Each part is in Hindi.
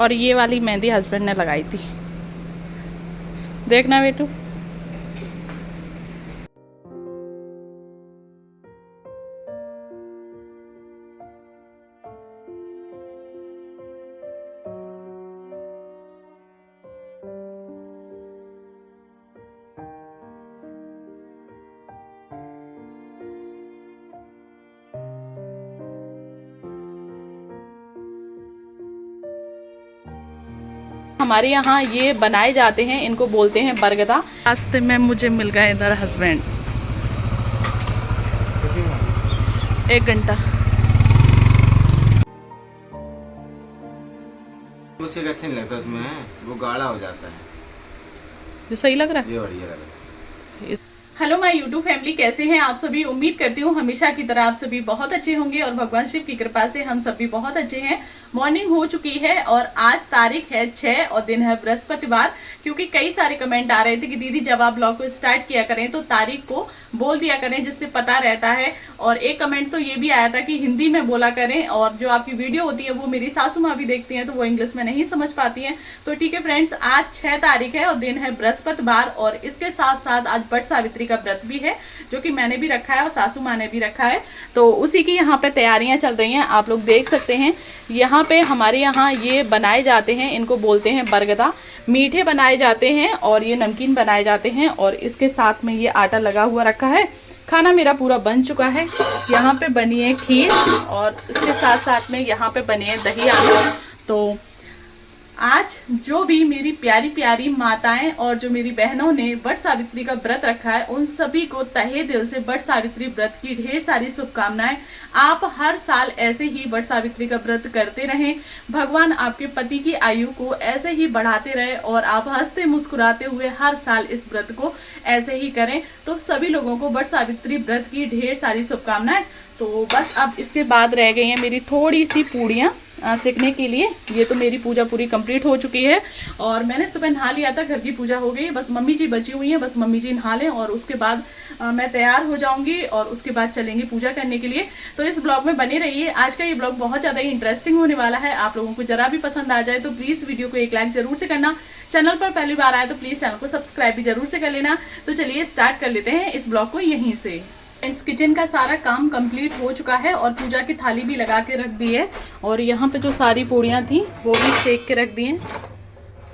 और ये वाली मेहंदी हस्बैंड ने लगाई थी। देखना बेटू। हमारे यहाँ ये बनाए जाते हैं, इनको बोलते हैं बरगदा। रास्ते में मुझे मिल गए इधर हस्बैंड। 1 घंटा। मुझे अच्छा नहीं लगता उसमें, वो गाढ़ा हो जाता है। जो सही लग रहा है ये बढ़िया लग रहा है। हेलो माय यूट्यूब फैमिली, कैसे हैं आप सभी। उम्मीद करती हूँ हमेशा की तरह आप सभी बहुत अच्छे होंगे और भगवान शिव की कृपा से हम सभी बहुत अच्छे हैं। मॉर्निंग हो चुकी है और आज तारीख है 6 और दिन है बृहस्पतिवार। क्योंकि कई सारे कमेंट आ रहे थे कि दीदी जब आप ब्लॉग को स्टार्ट किया करें तो तारीख को बोल दिया करें जिससे पता रहता है। और एक कमेंट तो ये भी आया था कि हिंदी में बोला करें, और जो आपकी वीडियो होती है वो मेरी सासू माँ भी देखती हैं तो वो इंग्लिश में नहीं समझ पाती हैं। तो ठीक है फ्रेंड्स, आज 6 तारीख है और दिन है बृहस्पतिवार, और इसके साथ साथ आज बट सावित्री का व्रत भी है जो कि मैंने भी रखा है और सासू माँ ने भी रखा है। तो उसी की यहाँ पे तैयारियां चल रही हैं, आप लोग देख सकते हैं। यहाँ पे हमारे यहाँ ये बनाए जाते हैं, इनको बोलते हैं बरगदा। मीठे बनाए जाते हैं और ये नमकीन बनाए जाते हैं, और इसके साथ में ये आटा लगा हुआ रखा है। खाना मेरा पूरा बन चुका है। यहाँ पे बनी है खीर और इसके साथ साथ में यहाँ पे बनी है दही आलू। तो आज जो भी मेरी प्यारी प्यारी माताएं और जो मेरी बहनों ने बट सावित्री का व्रत रखा है, उन सभी को तहे दिल से बट सावित्री व्रत की ढेर सारी शुभकामनाएं। आप हर साल ऐसे ही बट सावित्री का व्रत करते रहें, भगवान आपके पति की आयु को ऐसे ही बढ़ाते रहे और आप हंसते मुस्कुराते हुए हर साल इस व्रत को ऐसे ही करें। तो सभी लोगों को बट सावित्री व्रत की ढेर सारी शुभकामनाएं। तो बस अब इसके बाद रह गई हैं मेरी थोड़ी सी पूड़ियाँ सेकने के लिए। ये तो मेरी पूजा पूरी कंप्लीट हो चुकी है और मैंने सुबह नहा लिया था, घर की पूजा हो गई। बस मम्मी जी बची हुई हैं, बस मम्मी जी नहा लें और उसके बाद मैं तैयार हो जाऊंगी और उसके बाद चलेंगे पूजा करने के लिए। तो इस ब्लॉग में बने रहिए। आज का ये ब्लॉग बहुत ज़्यादा ही इंटरेस्टिंग होने वाला है। आप लोगों को जरा भी पसंद आ जाए तो प्लीज़ वीडियो को एक लाइक जरूर से करना। चैनल पर पहली बार आए तो प्लीज़ चैनल को सब्सक्राइब भी जरूर से कर लेना। तो चलिए स्टार्ट कर लेते हैं इस ब्लॉग को यहीं से। फ्रेंड्स, किचन का सारा काम कंप्लीट हो चुका है और पूजा की थाली भी लगा के रख दी है, और यहाँ पे जो सारी पूड़ियाँ थी वो भी सेक के रख दी हैं।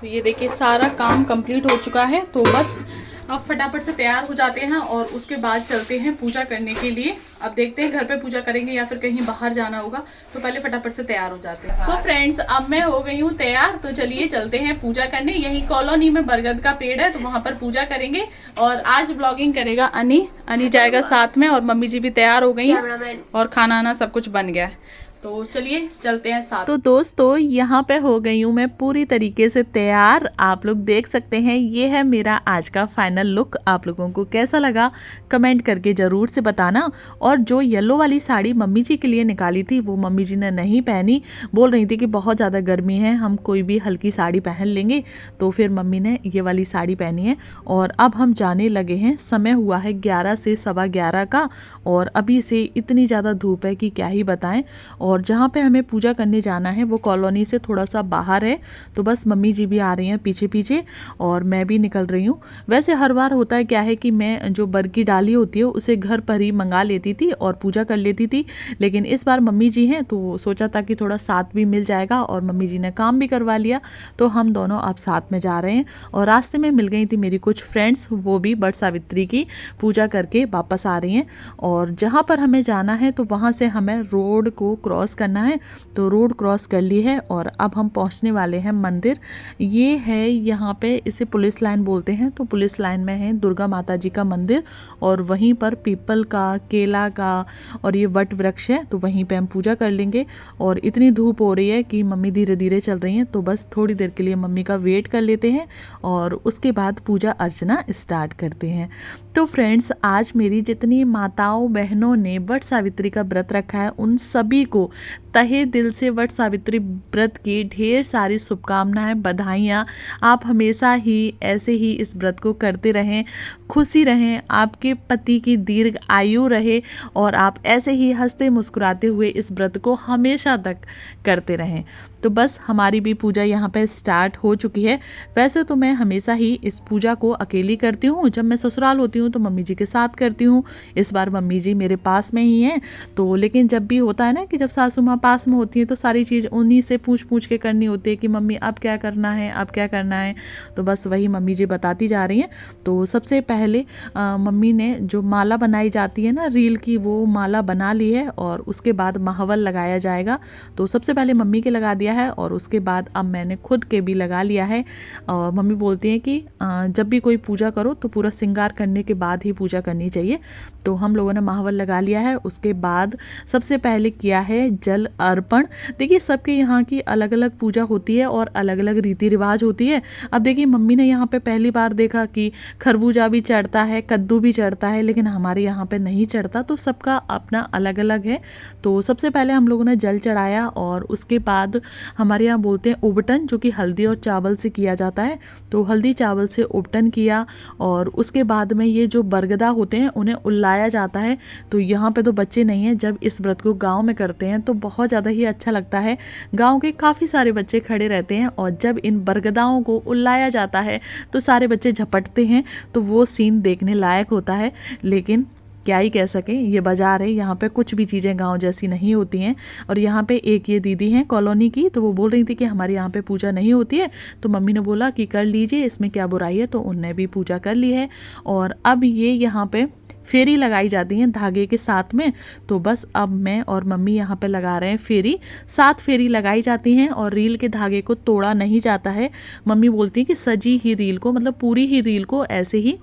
तो ये देखिए सारा काम कंप्लीट हो चुका है। तो बस अब फटाफट से तैयार हो जाते हैं और उसके बाद चलते हैं पूजा करने के लिए। अब देखते हैं घर पे पूजा करेंगे या फिर कहीं बाहर जाना होगा, तो पहले फटाफट से तैयार हो जाते हैं। सो फ्रेंड्स, अब मैं हो गई हूँ तैयार, तो चलिए चलते हैं पूजा करने। यही कॉलोनी में बरगद का पेड़ है तो वहाँ पर पूजा करेंगे। और आज ब्लॉगिंग करेगा अनी जाएगा साथ में, और मम्मी जी भी तैयार हो गई हैं और खाना आना सब कुछ बन गया है। तो चलिए चलते हैं साथ। तो दोस्तों, यहाँ पे हो गई हूँ मैं पूरी तरीके से तैयार। आप लोग देख सकते हैं ये है मेरा आज का फाइनल लुक। आप लोगों को कैसा लगा कमेंट करके ज़रूर से बताना। और जो येलो वाली साड़ी मम्मी जी के लिए निकाली थी वो मम्मी जी ने नहीं पहनी, बोल रही थी कि बहुत ज़्यादा गर्मी है, हम कोई भी हल्की साड़ी पहन लेंगे। तो फिर मम्मी ने ये वाली साड़ी पहनी है और अब हम जाने लगे हैं। समय हुआ है 11 से 11:15 का, और अभी से इतनी ज़्यादा धूप है कि क्या ही बताएं। और जहाँ पे हमें पूजा करने जाना है वो कॉलोनी से थोड़ा सा बाहर है। तो बस मम्मी जी भी आ रही हैं पीछे पीछे और मैं भी निकल रही हूँ। वैसे हर बार होता है क्या है कि मैं जो बर की डाली होती है उसे घर पर ही मंगा लेती थी और पूजा कर लेती थी, लेकिन इस बार मम्मी जी हैं तो सोचा था कि थोड़ा साथ भी मिल जाएगा, और मम्मी जी ने काम भी करवा लिया। तो हम दोनों अब साथ में जा रहे हैं। और रास्ते में मिल गई थी मेरी कुछ फ्रेंड्स, वो भी बट सावित्री की पूजा करके वापस आ रही हैं। और जहाँ पर हमें जाना है तो वहाँ से हमें रोड को क्रॉस करना है। तो रोड क्रॉस कर ली है और अब हम पहुंचने वाले हैं मंदिर। ये है यहाँ पे, इसे पुलिस लाइन बोलते हैं। तो पुलिस लाइन में है दुर्गा माता जी का मंदिर, और वहीं पर पीपल का, केला का और ये वट वृक्ष है, तो वहीं पे हम पूजा कर लेंगे। और इतनी धूप हो रही है कि मम्मी धीरे धीरे चल रही हैं, तो बस थोड़ी देर के लिए मम्मी का वेट कर लेते हैं और उसके बाद पूजा अर्चना स्टार्ट करते हैं। तो फ्रेंड्स, आज मेरी जितनी माताओं बहनों ने बट सावित्री का व्रत रखा है उन सभी को तहे दिल से वट सावित्री व्रत की ढेर सारी शुभकामनाएं, बधाइयाँ। आप हमेशा ही ऐसे ही इस व्रत को करते रहें, खुशी रहें, आपके पति की दीर्घ आयु रहे और आप ऐसे ही हंसते मुस्कुराते हुए इस व्रत को हमेशा तक करते रहें। तो बस हमारी भी पूजा यहाँ पे स्टार्ट हो चुकी है। वैसे तो मैं हमेशा ही इस पूजा को अकेली करती हूँ, जब मैं ससुराल होती हूँ तो मम्मी जी के साथ करती हूँ। इस बार मम्मी जी मेरे पास में ही हैं, तो लेकिन जब भी होता है ना कि जब सासू माँ पास में होती है तो सारी चीज़ उन्हीं से पूछ पूछ के करनी होती है कि मम्मी अब क्या करना है, अब क्या करना है। तो बस वही मम्मी जी बताती जा रही हैं। तो सबसे पहले मम्मी ने जो माला बनाई जाती है ना रील की, वो माला बना ली है और उसके बाद महावल लगाया जाएगा। तो सबसे पहले मम्मी के लगा दिया है और उसके बाद अब मैंने खुद के भी लगा लिया है। और मम्मी बोलती हैं कि जब भी कोई पूजा करो तो पूरा श्रृंगार करने के बाद ही पूजा करनी चाहिए। तो हम लोगों ने महावल लगा लिया है। उसके बाद सबसे पहले किया है जल अर्पण। देखिए सबके यहाँ की अलग अलग पूजा होती है और अलग अलग रीति रिवाज होती है। अब देखिए मम्मी ने यहाँ पे पहली बार देखा कि खरबूजा भी चढ़ता है, कद्दू भी चढ़ता है, लेकिन हमारे यहाँ पे नहीं चढ़ता। तो सबका अपना अलग अलग है। तो सबसे पहले हम लोगों ने जल चढ़ाया और उसके बाद हमारे यहाँ बोलते हैं उबटन, जो कि हल्दी और चावल से किया जाता है। तो हल्दी चावल से उबटन किया और उसके बाद में ये जो बरगदा होते हैं उन्हें उल्लाया जाता है। तो यहाँ पे तो बच्चे नहीं हैं। जब इस व्रत को गांव में करते हैं तो बहुत ज़्यादा ही अच्छा लगता है। गांव के काफ़ी सारे बच्चे खड़े रहते हैं और जब इन बरगदाओं को उल्लाया जाता है तो सारे बच्चे झपटते हैं। तो वो सीन देखने लायक होता है। लेकिन क्या ही कह सकें, ये बाज़ार है, यहाँ पे कुछ भी चीज़ें गांव जैसी नहीं होती हैं। और यहाँ पे एक ये दीदी हैं कॉलोनी की, तो वो बोल रही थी कि हमारे यहाँ पे पूजा नहीं होती है। तो मम्मी ने बोला कि कर लीजिए, इसमें क्या बुराई है। तो उनने भी पूजा कर ली है और अब ये यहाँ पे फेरी लगाई जाती हैं धागे के साथ में। तो बस अब मैं और मम्मी यहाँ पे लगा रहे हैं फेरी। 7 फेरी लगाई जाती हैं और रील के धागे को तोड़ा नहीं जाता है। मम्मी बोलती है कि सजी ही रील को, मतलब पूरी ही रील को ऐसे ही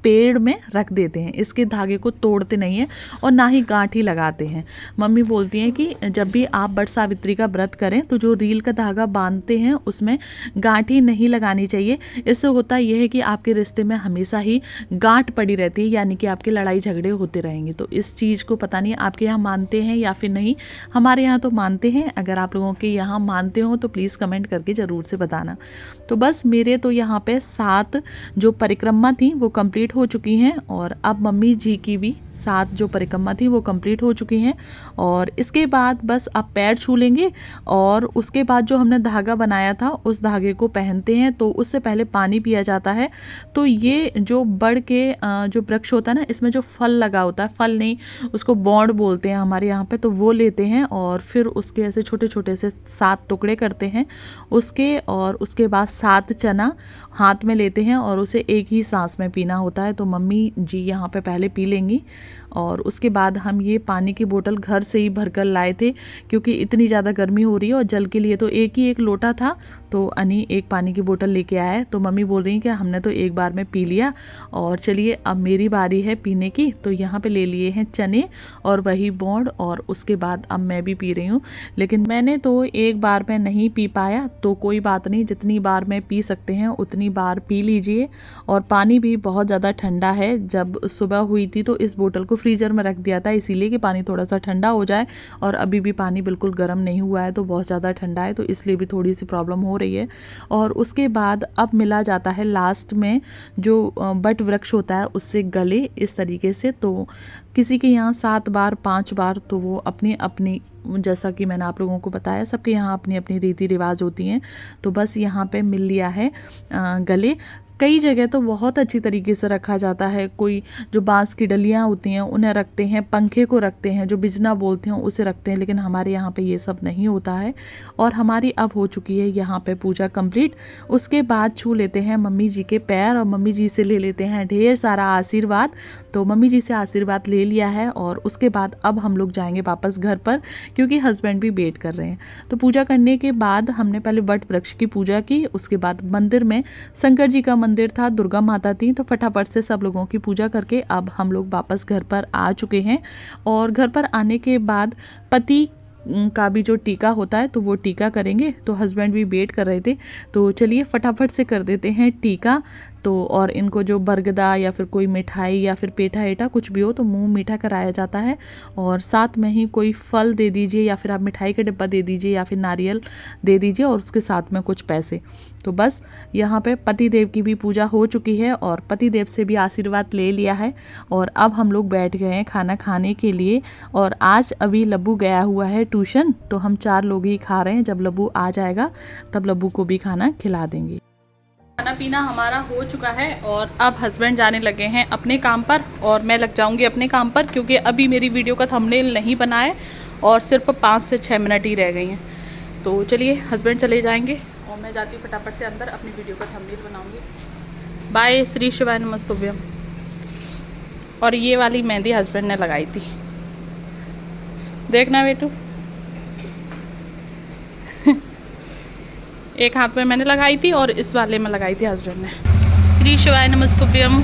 पेड़ में रख देते हैं, इसके धागे को तोड़ते नहीं हैं और ना ही गांठी लगाते हैं। मम्मी बोलती हैं कि जब भी आप वट सावित्री का व्रत करें तो जो रील का धागा बांधते हैं उसमें गांठी नहीं लगानी चाहिए। इससे होता यह है कि आपके रिश्ते में हमेशा ही गांठ पड़ी रहती है, यानी कि आपके लड़ाई झगड़े होते रहेंगे। तो इस चीज़ को पता नहीं आपके यहाँ मानते हैं या फिर नहीं। हमारे यहाँ तो मानते हैं। अगर आप लोगों के यहाँ मानते हो तो प्लीज़ कमेंट करके ज़रूर से बताना। तो बस मेरे तो यहाँ पे 7 जो परिक्रमा थी वो कंप्लीट हो चुकी हैं और अब मम्मी जी की भी 7 जो परिक्रमा थी वो कंप्लीट हो चुकी हैं। और इसके बाद बस आप पैर छू लेंगे और उसके बाद जो हमने धागा बनाया था उस धागे को पहनते हैं। तो उससे पहले पानी पिया जाता है। तो ये जो बड़ के जो वृक्ष होता है ना, इसमें जो फल लगा होता है, फल नहीं उसको बौंड बोलते हैं हमारे यहाँ पे, तो वो लेते हैं और फिर उसके ऐसे छोटे छोटे से 7 टुकड़े करते हैं उसके। और उसके बाद 7 चना हाथ में लेते हैं और उसे एक ही सांस में पीना होता है। तो मम्मी जी यहाँ पे पहले पी लेंगी और उसके बाद हम ये पानी की बोतल घर से ही भरकर लाए थे, क्योंकि इतनी ज़्यादा गर्मी हो रही है और जल के लिए तो एक ही एक लोटा था। तो अनी एक पानी की बोतल लेके आया है। तो मम्मी बोल रही हैं कि हमने तो एक बार में पी लिया और चलिए अब मेरी बारी है पीने की। तो यहाँ पे ले लिए हैं चने और वही बौंड और उसके बाद अब मैं भी पी रही हूँ। लेकिन मैंने तो एक बार में नहीं पी पाया, तो कोई बात नहीं, जितनी बार में पी सकते हैं उतनी बार पी लीजिए। और पानी भी बहुत ज़्यादा ठंडा है। जब सुबह हुई थी तो इस बोतल को फ्रीज़र में रख दिया था, इसीलिए कि पानी थोड़ा सा ठंडा हो जाए। और अभी भी पानी बिल्कुल गर्म नहीं हुआ है, तो बहुत ज़्यादा ठंडा है, तो इसलिए भी थोड़ी सी प्रॉब्लम हो रही है। और उसके बाद अब मिला जाता है लास्ट में जो बट वृक्ष होता है उससे गले इस तरीके से। तो किसी के यहाँ 7 बार 5 बार, तो वो अपनी अपनी, जैसा कि मैंने आप लोगों को बताया, सबके यहाँ अपनी अपनी रीति रिवाज होती हैं। तो बस यहाँ पे मिल लिया है गले। कई जगह तो बहुत अच्छी तरीके से रखा जाता है। कोई जो बांस की डलियाँ होती हैं उन्हें रखते हैं, पंखे को रखते हैं, जो बिजना बोलते हैं उसे रखते हैं, लेकिन हमारे यहाँ पे ये सब नहीं होता है। और हमारी अब हो चुकी है यहाँ पे पूजा कंप्लीट। उसके बाद छू लेते हैं मम्मी जी के पैर और मम्मी जी से ले लेते हैं ढेर सारा आशीर्वाद। तो मम्मी जी से आशीर्वाद ले लिया है और उसके बाद अब हम लोग जाएंगे वापस घर पर, क्योंकि हस्बैंड भी वेट कर रहे हैं। तो पूजा करने के बाद हमने पहले वट वृक्ष की पूजा की। उसके बाद मंदिर में शंकर जी का मंदिर था, दुर्गा माता थी, तो फटाफट से सब लोगों की पूजा करके अब हम लोग वापस घर पर आ चुके हैं। और घर पर आने के बाद पति का भी जो टीका होता है तो वो टीका करेंगे। तो हस्बैंड भी वेट कर रहे थे, तो चलिए फटाफट से कर देते हैं टीका। तो और इनको जो बरगदा या फिर कोई मिठाई या फिर पेठा एठा कुछ भी हो तो मुंह मीठा कराया जाता है। और साथ में ही कोई फल दे दीजिए या फिर आप मिठाई का डिब्बा दे दीजिए या फिर नारियल दे दीजिए और उसके साथ में कुछ पैसे। तो बस यहाँ पे पति देव की भी पूजा हो चुकी है और पति देव से भी आशीर्वाद ले लिया है और अब हम लोग बैठ गए हैं खाना खाने के लिए। और आज अभी लब्बू गया हुआ है ट्यूशन, तो हम 4 लोग ही खा रहे हैं। जब लब्बू आ जाएगा तब लब्बू को भी खाना खिला देंगे। खाना पीना हमारा हो चुका है और अब हस्बैंड जाने लगे हैं अपने काम पर और मैं लग जाऊंगी अपने काम पर, क्योंकि अभी मेरी वीडियो का थंबनेल नहीं बना है और सिर्फ 5 से 6 मिनट ही रह गई हैं। तो चलिए हस्बैंड चले जाएंगे और मैं जाती हूँ फटाफट से अंदर अपनी वीडियो का थंबनेल बनाऊंगी। बाय। श्री शिवाय नमस्तुभ्यम। और ये वाली मेहंदी हस्बैंड ने लगाई थी, देखना बेटू। एक हाथ में मैंने लगाई थी और इस वाले में लगाई थी हस्बैंड ने। श्री शिवाय नमस्तुभ्यम।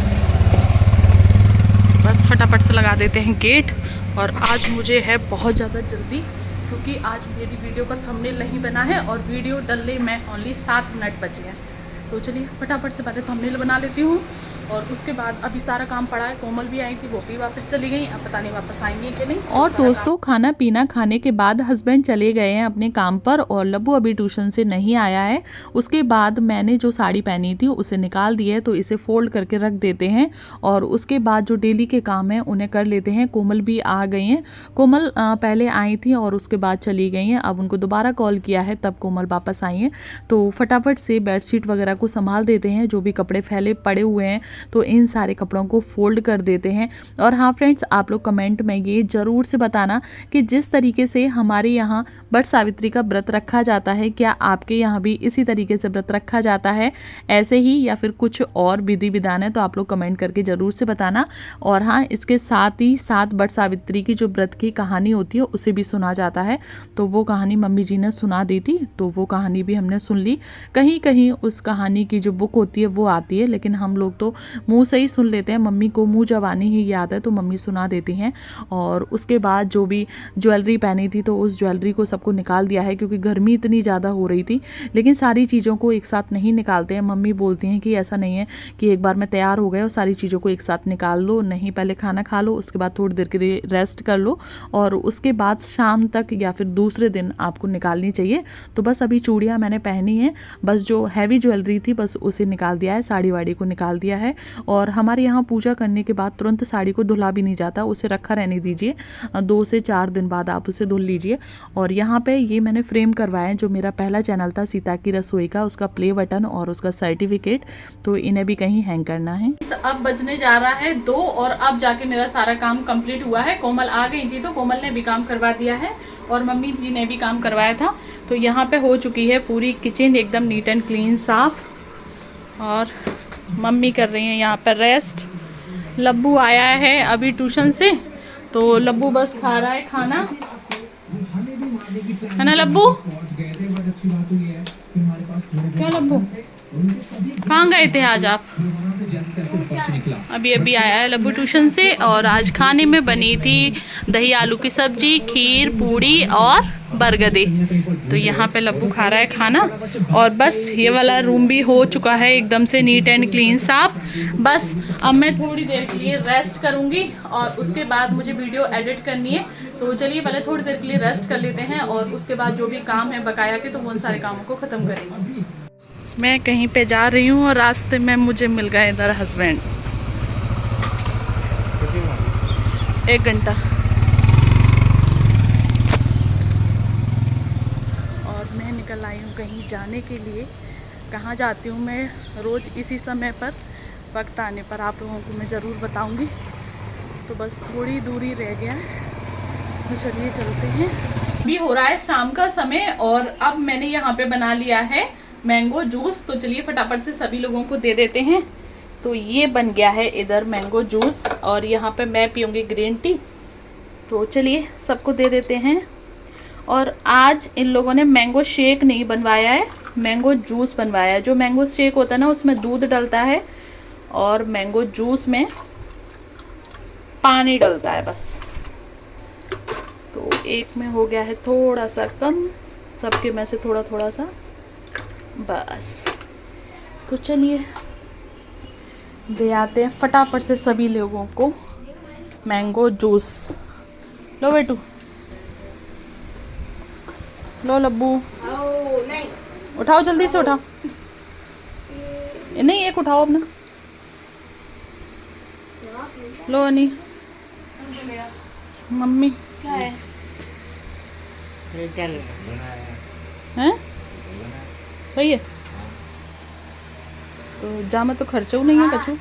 बस फटाफट से लगा देते हैं गेट। और आज मुझे है बहुत ज़्यादा जल्दी, क्योंकि आज मेरी वीडियो का थंबनेल नहीं बना है और वीडियो डलने में ओनली 7 मिनट बचे हैं। तो चलिए फटाफट से पहले थंबनेल बना लेती हूँ और उसके बाद अभी सारा काम पड़ा है। कोमल भी आई थी, वो भी वापस चली गई, अब पता नहीं वापस आएंगी कि नहीं। और दोस्तों खाना पीना खाने के बाद हस्बैंड चले गए हैं अपने काम पर और लब्बू अभी ट्यूशन से नहीं आया है। उसके बाद मैंने जो साड़ी पहनी थी उसे निकाल दी है, तो इसे फोल्ड करके रख देते हैं और उसके बाद जो डेली के काम हैं उन्हें कर लेते हैं। कोमल भी आ गई हैं। कोमल पहले आई थी और उसके बाद चली गई हैं। अब उनको दोबारा कॉल किया है तब कोमल वापस आई हैं। तो फटाफट से बेडशीट वगैरह को संभाल देते हैं, जो भी कपड़े फैले पड़े हुए हैं तो इन सारे कपड़ों को फोल्ड कर देते हैं। और हाँ फ्रेंड्स, आप लोग कमेंट में ये ज़रूर से बताना कि जिस तरीके से हमारे यहाँ वट सावित्री का व्रत रखा जाता है, क्या आपके यहाँ भी इसी तरीके से व्रत रखा जाता है ऐसे ही, या फिर कुछ और विधि विधान है, तो आप लोग कमेंट करके ज़रूर से बताना। और हाँ, इसके साथ ही साथ वट सावित्री की जो व्रत की कहानी होती है उसे भी सुना जाता है। तो वो कहानी मम्मी जी ने सुना दी थी, तो वो कहानी भी हमने सुन ली। कहीं कहीं उस कहानी की जो बुक होती है वो आती है, लेकिन हम लोग तो मुंह से ही सुन लेते हैं। मम्मी को मुंह जवानी ही याद है तो मम्मी सुना देती हैं। और उसके बाद जो भी ज्वेलरी पहनी थी तो उस ज्वेलरी को सबको निकाल दिया है, क्योंकि गर्मी इतनी ज़्यादा हो रही थी। लेकिन सारी चीज़ों को एक साथ नहीं निकालते हैं। मम्मी बोलती हैं कि ऐसा नहीं है कि एक बार में तैयार हो गए और सारी चीज़ों को एक साथ निकाल लो, नहीं, पहले खाना खा लो, उसके बाद थोड़ी देर के लिए रेस्ट कर लो और उसके बाद शाम तक या फिर दूसरे दिन आपको निकालनी चाहिए। तो बस अभी चूड़ियाँ मैंने पहनी हैं, बस जो हैवी ज्वेलरी थी बस उसे निकाल दिया है, साड़ी वाड़ी को निकाल दिया है। और हमारे यहाँ पूजा करने के बाद तुरंत साड़ी को धुला भी नहीं जाता, उसे रखा रहने दीजिए, 2 से 4 दिन बाद आप उसे धुल लीजिए। और यहाँ पे ये मैंने फ्रेम करवाया है, जो मेरा पहला चैनल था सीता की रसोई का, उसका प्ले बटन और उसका सर्टिफिकेट, तो इन्हें भी कहीं हैंग करना है। अब बजने जा रहा है 2 और अब जाके मेरा सारा काम कंप्लीट हुआ है। कोमल आ गई थी तो कोमल ने भी काम करवा दिया है और मम्मी जी ने भी काम करवाया था। तो यहाँ पे हो चुकी है पूरी किचन एकदम नीट एंड क्लीन साफ। और मम्मी कर रही हैं यहाँ पर रेस्ट। लब्बू आया है अभी ट्यूशन से, तो लब्बू बस खा रहा है खाना, है ना लब्बू? क्या लब्बू, कहाँ गए थे आज आप? अभी अभी आया है लब्बू ट्यूशन से और आज खाने में बनी थी दही आलू की सब्जी, खीर, पूड़ी और बरगदे। तो यहाँ पे लब्बू खा रहा है खाना। और बस ये वाला रूम भी हो चुका है एकदम से नीट एंड क्लीन साफ। बस अब मैं थोड़ी देर के लिए रेस्ट करूँगी और उसके बाद मुझे वीडियो एडिट करनी है। तो चलिए पहले थोड़ी देर के लिए रेस्ट कर लेते हैं और उसके बाद जो भी काम है बकाया के, तो उन सारे कामों को ख़त्म करेंगे। मैं कहीं पे जा रही हूँ और रास्ते में मुझे मिल गए इधर हस्बैंड। 1 घंटा। और मैं निकल आई हूँ कहीं जाने के लिए। कहाँ जाती हूँ मैं रोज़ इसी समय पर, वक्त आने पर आप लोगों को मैं ज़रूर बताऊँगी। तो बस थोड़ी दूरी रह गया है, तो चलिए चलते हैं। अभी हो रहा है शाम का समय और अब मैंने यहाँ पे बना लिया है मैंगो जूस। तो चलिए फटाफट से सभी लोगों को दे देते हैं। तो ये बन गया है इधर मैंगो जूस और यहाँ पे मैं पीऊँगी ग्रीन टी। तो चलिए सबको दे देते हैं। और आज इन लोगों ने मैंगो शेक नहीं बनवाया है, मैंगो जूस बनवाया है। जो मैंगो शेक होता है ना उसमें दूध डलता है और मैंगो जूस में पानी डलता है बस। तो एक में हो गया है थोड़ा सा कम, सबके में से थोड़ा थोड़ा सा बस। तो चलिए दे आते हैं फटाफट से सभी लोगों को मैंगो जूस। लो बेटू, लो लब्बू, उठाओ जल्दी से उठाओ। नहीं एक उठाओ अपना। लो अनी, मम्मी क्या है हैं? सही है तो जामा तो खर्चो नहीं है कछु।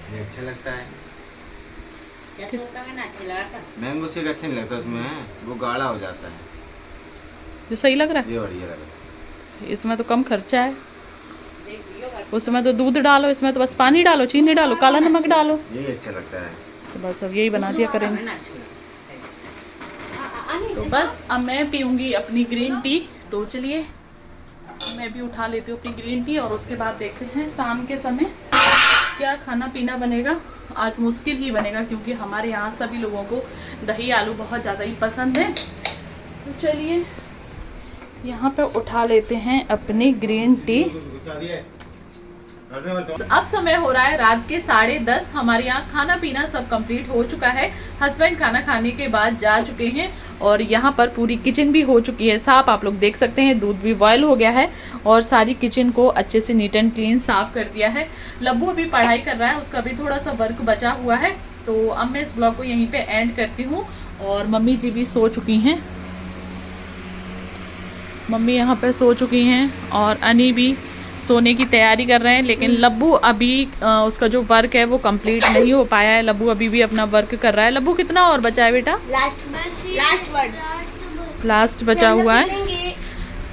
ये अच्छा लगता है। मैंगो शेक अच्छा नहीं लगता उसमें, वो गाढ़ा हो जाता है। जो सही लग रहा ये बढ़िया लग रहा है इसमें तो कम खर्चा है। उसमें तो दूध डालो, इसमें तो बस पानी डालो, चीनी डालो, काला नमक डालो, है, यही अच्छा लगता है। तो बस अब यही बना दिया करेंगे। तो बस अब मैं पीऊँगी अपनी ग्रीन टी। तो चलिए मैं भी उठा लेती हूँ अपनी ग्रीन टी और उसके बाद देखते हैं शाम के समय क्या खाना पीना बनेगा। आज मुश्किल ही बनेगा क्योंकि हमारे यहाँ सभी लोगों को दही आलू बहुत ज़्यादा ही पसंद है। तो चलिए यहाँ पे उठा लेते हैं अपनी ग्रीन टी। अब समय हो रहा है रात के 10:30। हमारे यहाँ खाना पीना सब कंप्लीट हो चुका है। हस्बैंड खाना खाने के बाद जा चुके हैं और यहाँ पर पूरी किचन भी हो चुकी है साफ। आप लोग देख सकते हैं दूध भी बॉयल हो गया है और सारी किचन को अच्छे से नीट एंड क्लीन साफ कर दिया है। लब्बू अभी पढ़ाई कर रहा है, उसका भी थोड़ा सा वर्क बचा हुआ है। तो अब मैं इस ब्लॉग को यहीं पे एंड करती हूँ और मम्मी जी भी सो चुकी हैं। मम्मी यहाँ पे सो चुकी हैं और अनी भी सोने की तैयारी कर रहे हैं। लेकिन लब्बू अभी उसका जो वर्क है वो कंप्लीट नहीं हो पाया है। लब्बू अभी भी अपना वर्क कर रहा है। लब्बू कितना और बचा है बेटा? लास्ट बचा हुआ है।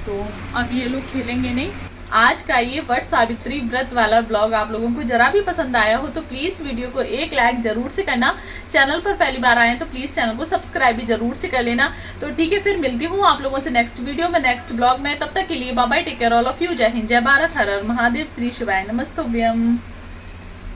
तो अब ये लोग खेलेंगे नहीं। आज का ये वट सावित्री व्रत वाला ब्लॉग आप लोगों को जरा भी पसंद आया हो तो प्लीज़ वीडियो को एक लाइक जरूर से करना। चैनल पर पहली बार आए तो प्लीज़ चैनल को सब्सक्राइब भी जरूर से कर लेना। तो ठीक है, फिर मिलती हूँ आप लोगों से नेक्स्ट वीडियो में, नेक्स्ट ब्लॉग में। तब तक के लिए bye bye, take care all of you. जय हिंद, जय भारत, हर हर महादेव, श्री शिवाय नमस्तुभ्यम।